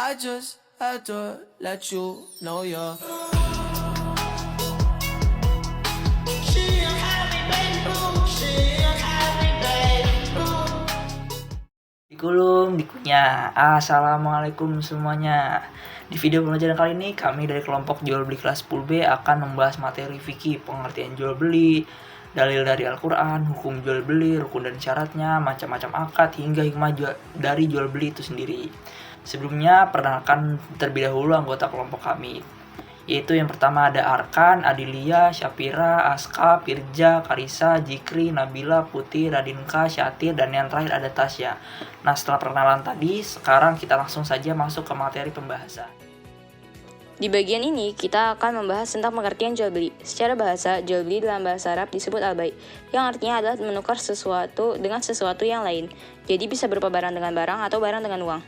I just had to let you know you're Dikulum, dikunyah. Assalamualaikum semuanya. Di video pembelajaran kali ini, kami dari kelompok jual beli kelas 10B akan membahas materi fikih, pengertian jual beli, dalil dari Al-Quran, hukum jual beli, rukun dan syaratnya, macam-macam akad, hingga hikmah dari jual beli itu sendiri. Sebelumnya, perkenalkan terlebih dahulu anggota kelompok kami, yaitu yang pertama ada Arkan, Adilia, Syafira, Aska, Firja, Karisa, Jikri, Nabila, Putih, Radinka, Syatir, dan yang terakhir ada Tasya. Nah, setelah perkenalan tadi, sekarang kita langsung saja masuk ke materi pembahasan. Di bagian ini, kita akan membahas tentang pengertian jual beli. Secara bahasa, jual beli dalam bahasa Arab disebut al-bai', yang artinya adalah menukar sesuatu dengan sesuatu yang lain. Jadi bisa berupa barang dengan barang atau barang dengan uang.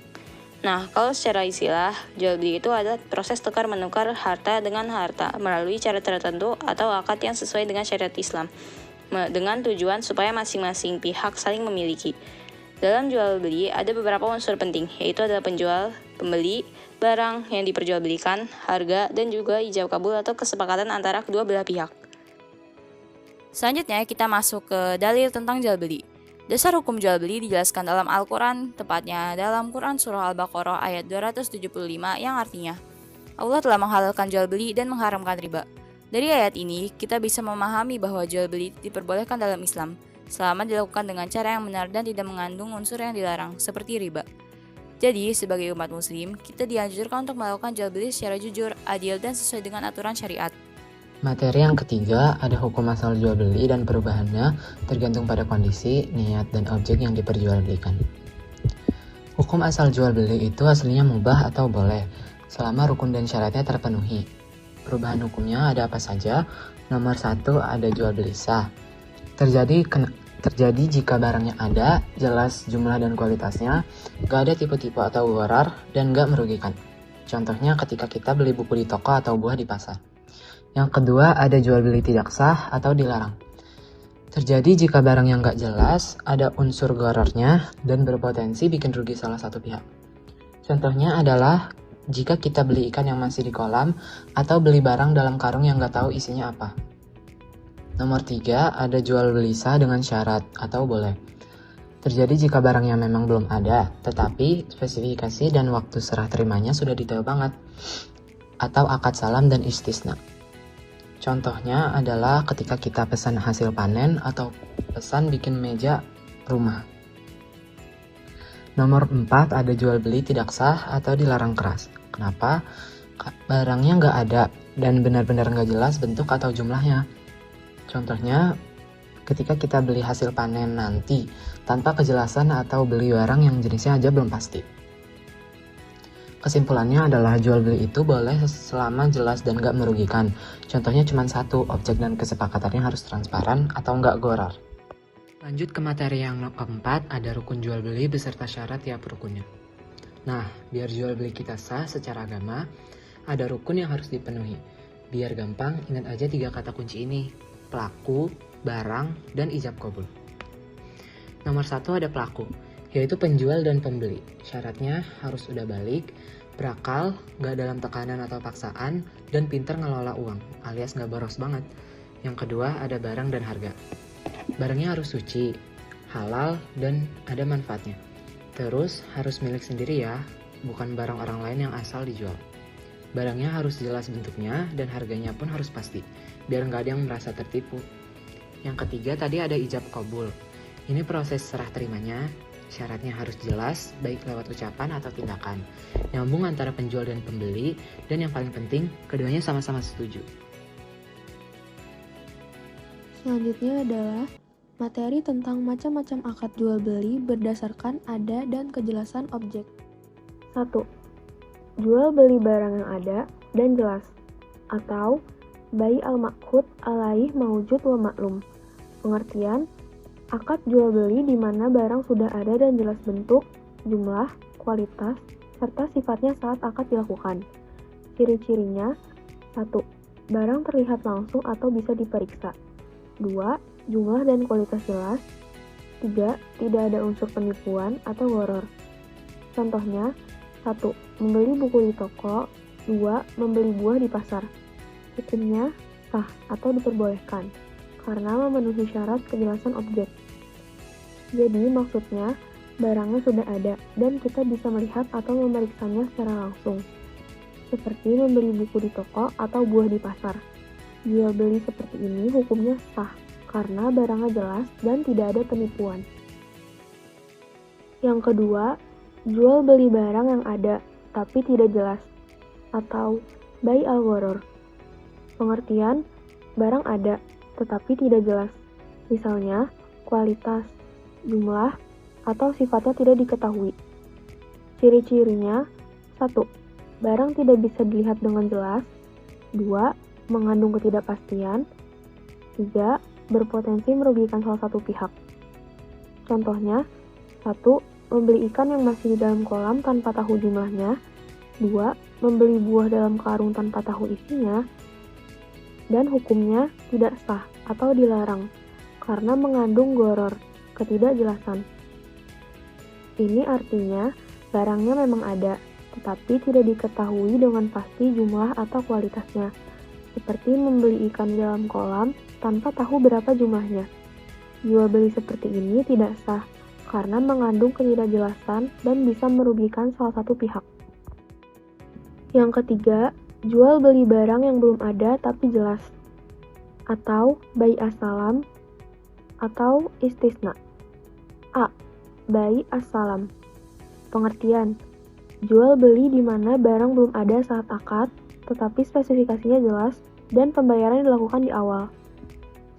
Nah, kalau secara istilah, jual beli itu adalah proses tukar menukar harta dengan harta melalui cara tertentu atau akad yang sesuai dengan syariat Islam, dengan tujuan supaya masing-masing pihak saling memiliki. Dalam jual beli ada beberapa unsur penting, yaitu adalah penjual, pembeli, barang yang diperjualbelikan, harga, dan juga ijab kabul atau kesepakatan antara kedua belah pihak. Selanjutnya kita masuk ke dalil tentang jual beli. Dasar hukum jual beli dijelaskan dalam Al-Quran, tepatnya dalam Quran Surah Al-Baqarah ayat 275 yang artinya, Allah telah menghalalkan jual beli dan mengharamkan riba. Dari ayat ini, kita bisa memahami bahwa jual beli diperbolehkan dalam Islam, selama dilakukan dengan cara yang benar dan tidak mengandung unsur yang dilarang, seperti riba. Jadi, sebagai umat muslim, kita dianjurkan untuk melakukan jual beli secara jujur, adil, dan sesuai dengan aturan syariat. Materi yang ketiga ada hukum asal jual beli dan perubahannya tergantung pada kondisi, niat, dan objek yang diperjualbelikan. Hukum asal jual beli itu aslinya mubah atau boleh, selama rukun dan syaratnya terpenuhi. Perubahan hukumnya ada apa saja? Nomor 1 ada jual beli sah. Terjadi jika barangnya ada, jelas jumlah dan kualitasnya, gak ada tipe-tipe atau gharar, dan gak merugikan. Contohnya ketika kita beli buku di toko atau buah di pasar. Yang kedua ada jual beli tidak sah atau dilarang. Terjadi jika barang yang gak jelas, ada unsur ghararnya, dan berpotensi bikin rugi salah satu pihak. Contohnya adalah jika kita beli ikan yang masih di kolam, atau beli barang dalam karung yang gak tahu isinya apa. Nomor 3, ada jual beli sah dengan syarat atau boleh. Terjadi jika barangnya memang belum ada, tetapi spesifikasi dan waktu serah terimanya sudah detail banget. Atau akad salam dan istisna. Contohnya adalah ketika kita pesan hasil panen atau pesan bikin meja rumah. Nomor 4, ada jual beli tidak sah atau dilarang keras. Kenapa? Barangnya nggak ada dan benar-benar nggak jelas bentuk atau jumlahnya. Contohnya, ketika kita beli hasil panen nanti, tanpa kejelasan atau beli barang yang jenisnya aja belum pasti. Kesimpulannya adalah jual beli itu boleh selama jelas dan gak merugikan. Contohnya cuma satu, objek dan kesepakatannya harus transparan atau gak gharar. Lanjut ke materi yang keempat, ada rukun jual beli beserta syarat tiap rukunnya. Nah, biar jual beli kita sah secara agama, ada rukun yang harus dipenuhi. Biar gampang, ingat aja 3 kata kunci ini. Pelaku, barang, dan ijab kabul. Nomor 1 ada pelaku, yaitu penjual dan pembeli. Syaratnya harus udah balik, berakal, gak dalam tekanan atau paksaan, dan pintar ngelola uang, alias gak boros banget. Yang kedua ada barang dan harga. Barangnya harus suci, halal, dan ada manfaatnya. Terus harus milik sendiri ya, bukan barang orang lain yang asal dijual. Barangnya harus jelas bentuknya, dan harganya pun harus pasti, biar gak ada yang merasa tertipu. Yang ketiga tadi ada ijab kabul. Ini proses serah terimanya. Syaratnya harus jelas, baik lewat ucapan atau tindakan. Nyambung antara penjual dan pembeli, dan yang paling penting, keduanya sama-sama setuju. Selanjutnya adalah materi tentang macam-macam akad jual beli berdasarkan ada dan kejelasan objek. 1. Jual beli barang yang ada dan jelas, atau bai al-maqhud alaih maujud wa maklum. Pengertian, akad jual beli di mana barang sudah ada dan jelas bentuk, jumlah, kualitas, serta sifatnya saat akad dilakukan. Ciri-cirinya: 1. Barang terlihat langsung atau bisa diperiksa. 2. Jumlah dan kualitas jelas. 3. Tidak ada unsur penipuan atau gharar. Contohnya, 1. Membeli buku di toko. 2. Membeli buah di pasar. Hukumnya sah atau diperbolehkan karena memenuhi syarat kejelasan objek. Jadi maksudnya barangnya sudah ada dan kita bisa melihat atau memeriksanya secara langsung. Seperti membeli buku di toko atau buah di pasar. Jual beli seperti ini hukumnya sah karena barangnya jelas dan tidak ada penipuan. Yang kedua, jual beli barang yang ada tapi tidak jelas atau bai al-gharar. Pengertian, barang ada tetapi tidak jelas. Misalnya, kualitas, jumlah, atau sifatnya tidak diketahui. Ciri-cirinya: 1. Barang tidak bisa dilihat dengan jelas. 2. Mengandung ketidakpastian. 3. Berpotensi merugikan salah satu pihak. Contohnya, 1. Membeli ikan yang masih di dalam kolam tanpa tahu jumlahnya. 2. Membeli buah dalam karung tanpa tahu isinya. Dan hukumnya tidak sah atau dilarang karena mengandung gharar, ketidakjelasan. Ini artinya barangnya memang ada, tetapi tidak diketahui dengan pasti jumlah atau kualitasnya, seperti membeli ikan di dalam kolam tanpa tahu berapa jumlahnya. Jual beli seperti ini tidak sah karena mengandung ketidakjelasan dan bisa merugikan salah satu pihak. Yang ketiga, jual beli barang yang belum ada tapi jelas, atau bai as-salam, atau istisna. A. Bai as-salam. Pengertian: jual beli di mana barang belum ada saat akad, tetapi spesifikasinya jelas dan pembayaran dilakukan di awal.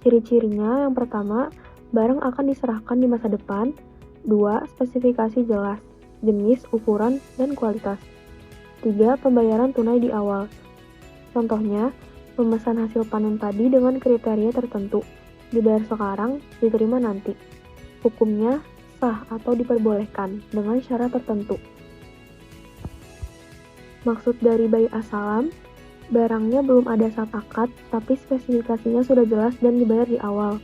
Ciri-cirinya: yang pertama, barang akan diserahkan di masa depan. 2. Spesifikasi jelas, jenis, ukuran, dan kualitas. 3. Pembayaran tunai di awal. Contohnya, memesan hasil panen padi dengan kriteria tertentu. Dibayar sekarang, diterima nanti. Hukumnya sah atau diperbolehkan dengan syarat tertentu. Maksud dari bai as-salam, barangnya belum ada saat akad, tapi spesifikasinya sudah jelas dan dibayar di awal.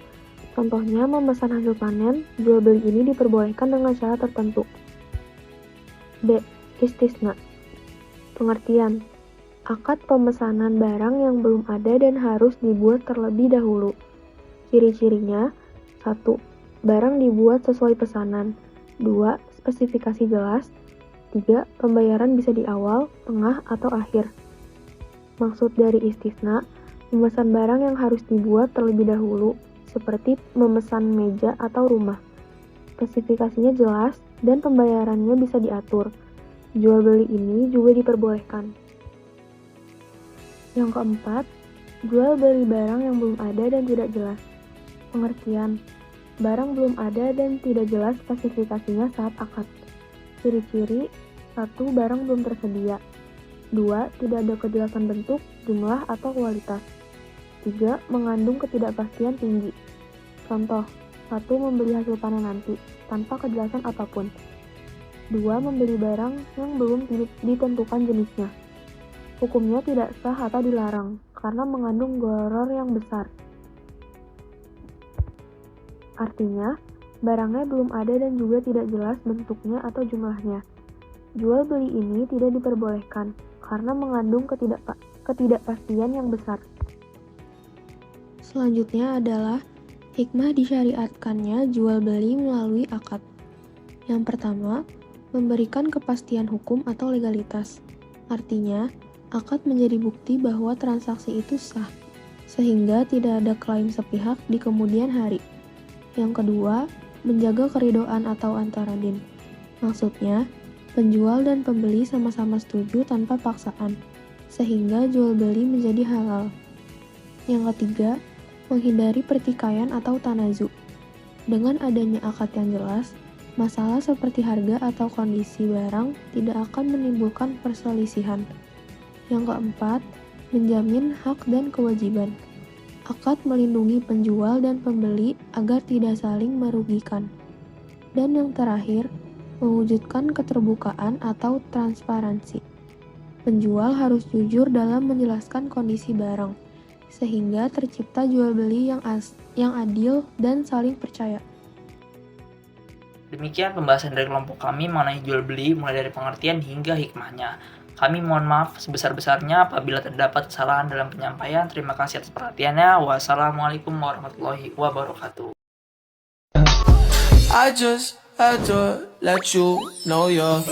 Contohnya, memesan hasil panen, jual beli ini diperbolehkan dengan syarat tertentu. B. Istisna. Pengertian: akad pemesanan barang yang belum ada dan harus dibuat terlebih dahulu. Ciri-cirinya: 1. Barang dibuat sesuai pesanan. 2. Spesifikasi jelas. 3. Pembayaran bisa di awal, tengah, atau akhir. Maksud dari istisna, memesan barang yang harus dibuat terlebih dahulu, seperti memesan meja atau rumah. Spesifikasinya jelas dan pembayarannya bisa diatur. Jual beli ini juga diperbolehkan. Yang keempat, jual beli barang yang belum ada dan tidak jelas. Pengertian: barang belum ada dan tidak jelas spesifikasinya saat akad. Ciri-ciri: 1. Barang belum tersedia. 2. Tidak ada kejelasan bentuk, jumlah, atau kualitas. 3. Mengandung ketidakpastian tinggi. Contoh: 1. Membeli hasil panen nanti, tanpa kejelasan apapun. 2. Membeli barang yang belum ditentukan jenisnya. Hukumnya tidak sah atau dilarang, karena mengandung gharar yang besar. Artinya, barangnya belum ada dan juga tidak jelas bentuknya atau jumlahnya. Jual beli ini tidak diperbolehkan, karena mengandung ketidakpastian yang besar. Selanjutnya adalah hikmah disyariatkannya jual beli melalui akad. Yang pertama, memberikan kepastian hukum atau legalitas. Artinya, akad menjadi bukti bahwa transaksi itu sah, sehingga tidak ada klaim sepihak di kemudian hari. Yang kedua, menjaga keridhaan atau antaradin. Maksudnya, penjual dan pembeli sama-sama setuju tanpa paksaan, sehingga jual beli menjadi halal. Yang ketiga, menghindari pertikaian atau tanazu. Dengan adanya akad yang jelas, masalah seperti harga atau kondisi barang tidak akan menimbulkan perselisihan. Yang keempat, menjamin hak dan kewajiban. Akad melindungi penjual dan pembeli agar tidak saling merugikan. Dan yang terakhir, mewujudkan keterbukaan atau transparansi. Penjual harus jujur dalam menjelaskan kondisi barang, sehingga tercipta jual beli yang adil dan saling percaya. Demikian pembahasan dari kelompok kami mengenai jual beli mulai dari pengertian hingga hikmahnya. Kami mohon maaf sebesar-besarnya apabila terdapat kesalahan dalam penyampaian. Terima kasih atas perhatiannya. Wassalamualaikum warahmatullahi wabarakatuh. I just had to let you know you're